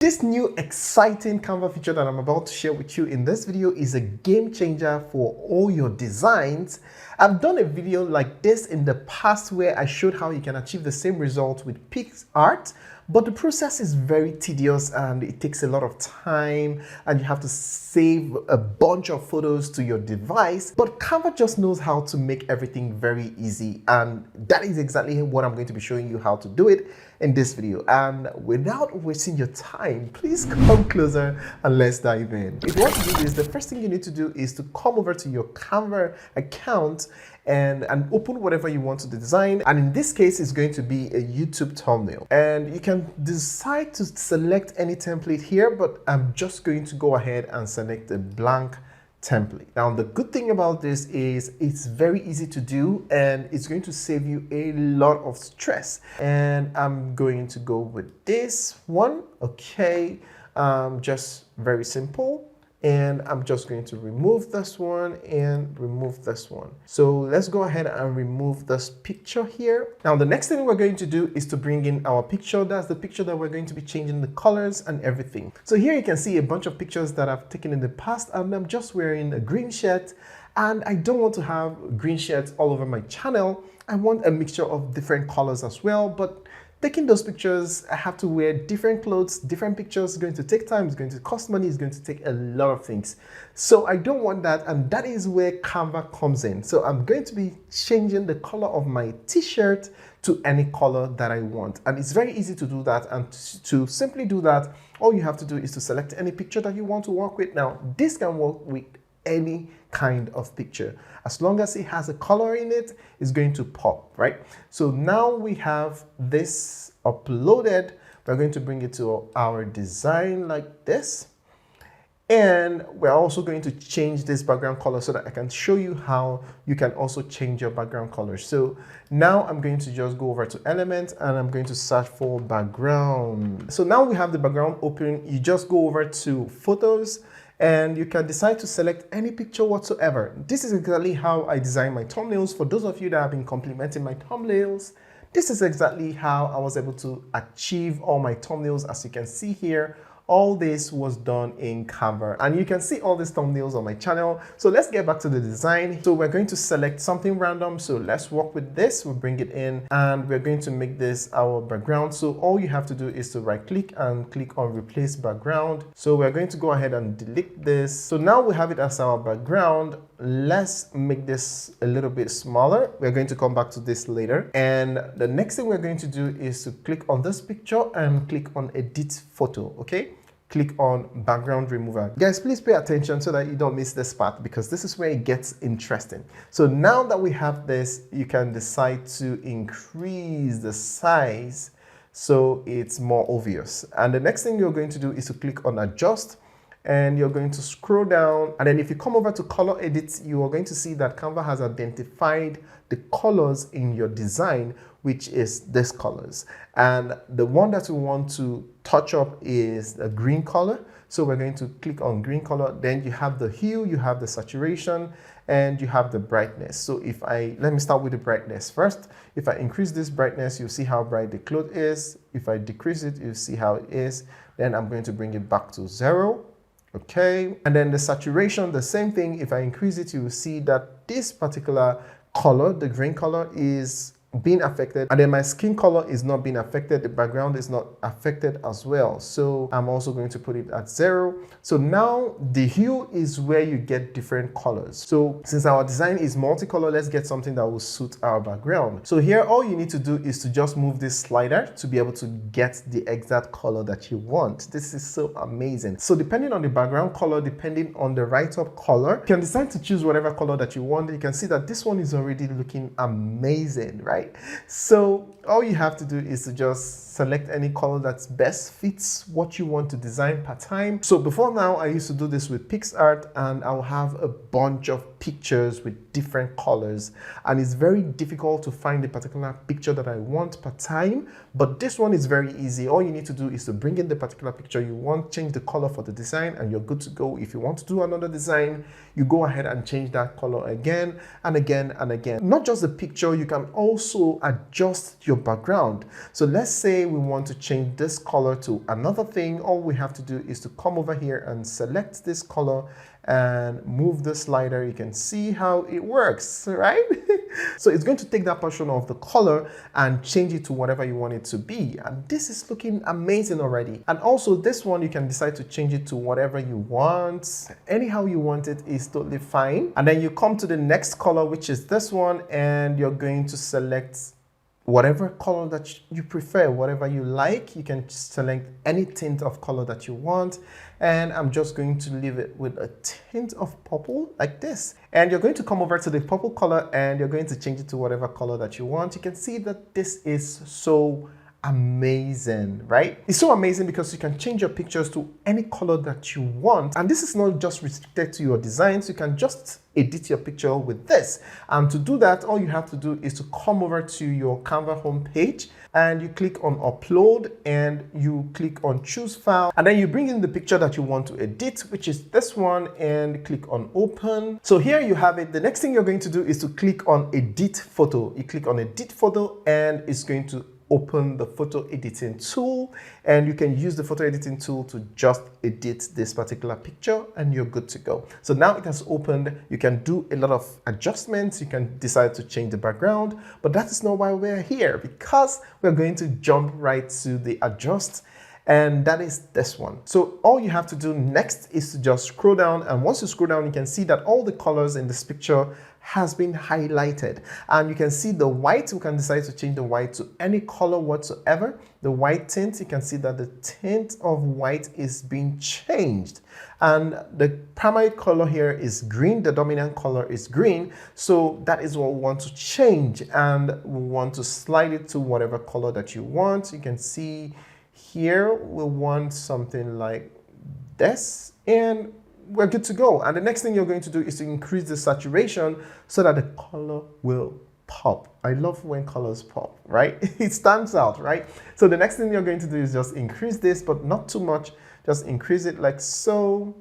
This new exciting Canva feature that I'm about to share with you in this video is a game changer for all your designs. I've done a video like this in the past where I showed how you can achieve the same result with PixArt, but the process is very tedious and it takes a lot of time and you have to save a bunch of photos to your device. But Canva just knows how to make everything very easy, and that is exactly what I'm going to be showing you how to do it in this video. And without wasting your time, please come closer and let's dive in. If you want to do this, the first thing you need to do is to come over to your Canva account and open whatever you want to design. And in this case, it's going to be a YouTube thumbnail. And you can decide to select any template here, but I'm just going to go ahead and select a blank template. Now, the good thing about this is it's very easy to do and it's going to save you a lot of stress. And I'm going to go with this one. Okay, just very simple. And I'm just going to remove this one and remove this one. So let's go ahead and remove this picture here. Now, the next thing we're going to do is to bring in our picture. That's the picture that we're going to be changing the colors and everything. So here you can see a bunch of pictures that I've taken in the past, and I'm just wearing a green shirt. And I don't want to have green shirts all over my channel. I want a mixture of different colors as well, but taking those pictures, I have to wear different clothes, different pictures. It's going to take time, it's going to cost money, it's going to take a lot of things. So I don't want that, and that is where Canva comes in. So I'm going to be changing the color of my t-shirt to any color that I want. And it's very easy to do that. And to simply do that, all you have to do is to select any picture that you want to work with. Now, this can work with any kind of picture. As long as it has a color in it, it's going to pop, right? So now we have this uploaded. We're going to bring it to our design like this. And we're also going to change this background color so that I can show you how you can also change your background color. So now I'm going to just go over to Element and I'm going to search for background. So now we have the background open. You just go over to Photos, and you can decide to select any picture whatsoever. This is exactly how I design my thumbnails. For those of you that have been complimenting my thumbnails, this is exactly how I was able to achieve all my thumbnails. As you can see here, all this was done in Canva, and you can see all these thumbnails on my channel. So let's get back to the design. So we're going to select something random. So let's work with this. We'll bring it in and we're going to make this our background. So all you have to do is to right click and click on replace background. So we're going to go ahead and delete this. So now we have it as our background. Let's make this a little bit smaller. We're going to come back to this later. And the next thing we're going to do is to click on this picture and click on edit photo, okay? Click on background remover. Guys, please pay attention so that you don't miss this part, because this is where it gets interesting. So now that we have this, you can decide to increase the size so it's more obvious. And the next thing you're going to do is to click on adjust, and you're going to scroll down. And then if you come over to color edits, you are going to see that Canva has identified the colors in your design, which is this colors. And the one that we want to touch up is the green color. So we're going to click on green color. Then you have the hue, you have the saturation, and you have the brightness. So let me start with the brightness first. If I increase this brightness, you'll see how bright the cloth is. If I decrease it, you'll see how it is. Then I'm going to bring it back to 0. Okay, and then the saturation, the same thing. If I increase it, you will see that this particular color, the green color, is being affected, and then my skin color is not being affected. The background is not affected as well. So I'm also going to put it at 0. So now the hue is where you get different colors. So since our design is multicolor, let's get something that will suit our background. So here, all you need to do is to just move this slider to be able to get the exact color that you want. This is so amazing. So depending on the background color, depending on the write-up color, you can decide to choose whatever color that you want. You can see that this one is already looking amazing, right? So all you have to do is to just select any color that best fits what you want to design per time. So before now, I used to do this with PixArt, and I'll have a bunch of pictures with different colors, and it's very difficult to find the particular picture that I want per time. But this one is very easy. All you need to do is to bring in the particular picture you want, change the color for the design, and you're good to go. If you want to do another design, you go ahead and change that color again and again and again. Not just the picture, you can also adjust your background. So let's say we want to change this color to another thing. All we have to do is to come over here and select this color and move the slider. You can see how it works, right? So it's going to take that portion of the color and change it to whatever you want it to be. And this is looking amazing already. And also this one, you can decide to change it to whatever you want. Anyhow you want it is totally fine. And then you come to the next color, which is this one, and you're going to select whatever color that you prefer, whatever you like. You can select any tint of color that you want. And I'm just going to leave it with a tint of purple like this. And you're going to come over to the purple color and you're going to change it to whatever color that you want. You can see that this is so amazing, right? It's so amazing because you can change your pictures to any color that you want. And this is not just restricted to your designs. You can just edit your picture with this. And to do that, all you have to do is to come over to your Canva homepage and you click on upload and you click on choose file. And then you bring in the picture that you want to edit, which is this one, and click on open. So here you have it. The next thing you're going to do is to click on edit photo. You click on edit photo and it's going to open the photo editing tool, and you can use the photo editing tool to just edit this particular picture and you're good to go. So now it has opened. You can do a lot of adjustments. You can decide to change the background, but that is not why we're here, because we're going to jump right to the adjust, and that is this one. So all you have to do next is to just scroll down, and once you scroll down, you can see that all the colors in this picture has been highlighted, and you can see the white. We can decide to change the white to any color whatsoever. The white tint, you can see that the tint of white is being changed, and the primary color here is green. The dominant color is green, so that is what we want to change, and we want to slide it to whatever color that you want. You can see here we want something like this, and we're good to go. And the next thing you're going to do is to increase the saturation so that the color will pop. I love when colors pop, right? It stands out, right? So the next thing you're going to do is just increase this, but not too much. Just increase it like so.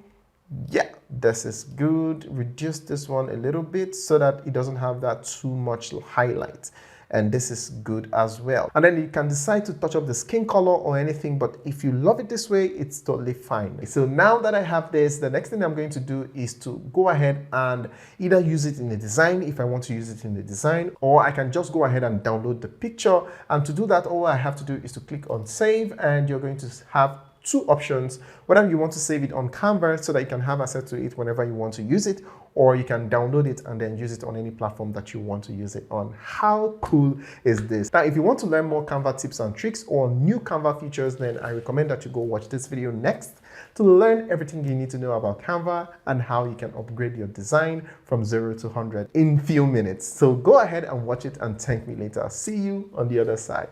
Yeah, this is good. Reduce this one a little bit so that it doesn't have that too much highlight. And this is good as well. And then you can decide to touch up the skin color or anything, but if you love it this way, it's totally fine. So now that I have this, the next thing I'm going to do is to go ahead and either use it in the design if I want to use it in the design, or I can just go ahead and download the picture. And to do that, all I have to do is to click on save, and you're going to have two options, whether you want to save it on Canva so that you can have access to it whenever you want to use it, or you can download it and then use it on any platform that you want to use it on. How cool is this? Now, if you want to learn more Canva tips and tricks or new Canva features, then I recommend that you go watch this video next to learn everything you need to know about Canva and how you can upgrade your design from 0 to 100 in few minutes. So go ahead and watch it and thank me later. See you on the other side.